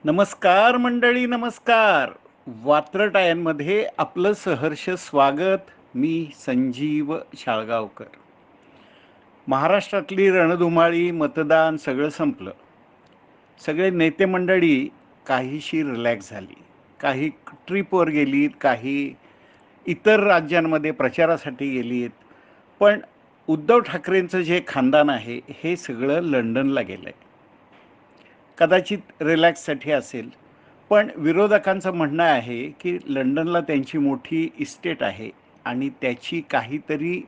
नमस्कार मंडळी, नमस्कार. वात्रटायांमध्ये आपलं सहर्ष स्वागत. मी संजीव शाळगावकर. महाराष्ट्रातली रणधुमाळी, मतदान सगळं संपलं. सगळे नेते मंडळी काहीशी रिलॅक्स झाली. काही ट्रिपवर गेलीत, काही इतर राज्यांमध्ये प्रचारासाठी गेलीत. पण उद्धव ठाकरेंचं जे खानदान आहे हे सगळं लंडनला गेलं आहे. कदाचित रिलॅक्ससाठी असेल, पण विरोधकांचं म्हणणं आहे की लंडनला त्यांची मोठी इस्टेट आहे आणि त्याची काहीतरी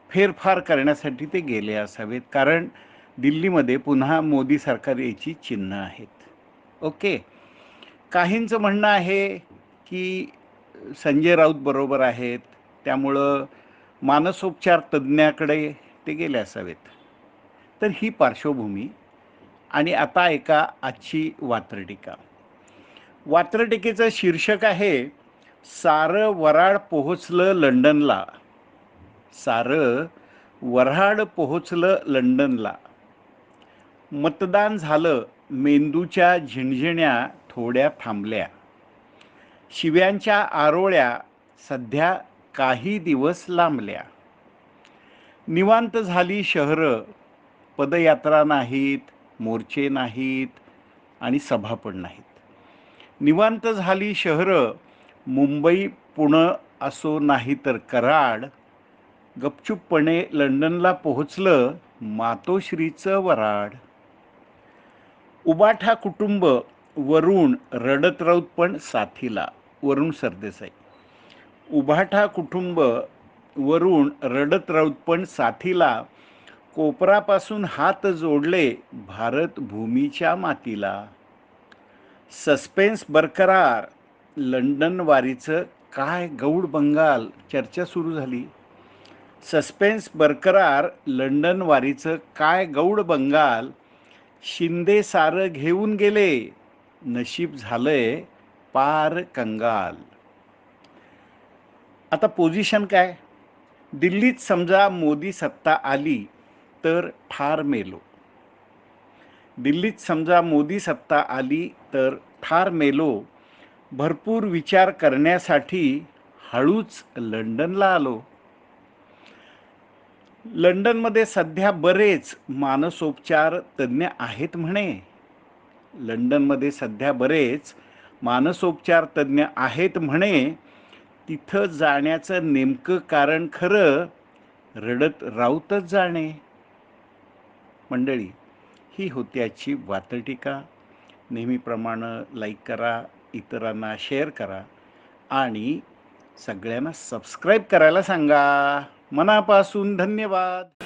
फेरफार करण्यासाठी ते गेले असावेत, कारण दिल्लीमध्ये पुन्हा मोदी सरकार याची चिन्ह आहेत. ओके. काहींचं म्हणणं आहे की संजय राऊत बरोबर आहेत, त्यामुळं मानसोपचार तज्ज्ञाकडे ते गेले असावेत. तर ही पार्श्वभूमी. आणि आता ऐका आजची वात्रटिका. वात्रटिकेचं शीर्षक आहे, सारं वऱ्हाड पोहोचलं लंडनला. सारं वऱ्हाड पोहोचलं लंडनला. मतदान झालं, मेंदूच्या झिणझिण्या थोड्या थांबल्या. शिव्यांच्या आरोळ्या सध्या काही दिवस लांबल्या. निवांत झाली शहरं, पदयात्रा नाहीत, मोर्चे नाहीत आणि सभा पण नाहीत. निवांत झाली शहरं, मुंबई पुणे असो नाही तर कराड. गपचूपपणे लंडनला पोहोचलं मातोश्रीचं वऱ्हाड. उबाठा कुटुंब वरून रडत राऊत पण साथीला. वरुण सरदेसाई. उबाठा कुटुंब वरून रडत राऊत पण साथीला. कोपरापासून हात जोडले भारत भूमीच्या मातीला. सस्पेन्स बरकरार, लंडन वारीचं काय गौड बंगाल. चर्चा सुरू झाली. सस्पेन्स बरकरार, लंडन वारीचं काय गौड बंगाल. शिंदे सारं घेऊन गेले, नशीब झालंय पार कंगाल. आता पोझिशन काय? दिल्लीत समजा मोदी सत्ता आली तर ठार मेलो. दिल्लीत समजा मोदी सत्ता आली तर ठार मेलो. भरपूर विचार करण्यासाठी हळूच लंडनला आलो. लंडनमध्ये सध्या बरेच मानसोपचार तज्ज्ञ आहेत म्हणे. लंडनमध्ये सध्या बरेच मानसोपचार तज्ज्ञ आहेत म्हणे. तिथं जाण्याचं नेमकं कारण खरं रडत राऊतच जाणे. मंडळी, ही होती आजची वात्रटिका. नेहमीप्रमाणे लाईक करा, इतरांना शेअर करा आणि सगळ्यांना सबस्क्राईब करायला सांगा. मनापासून धन्यवाद.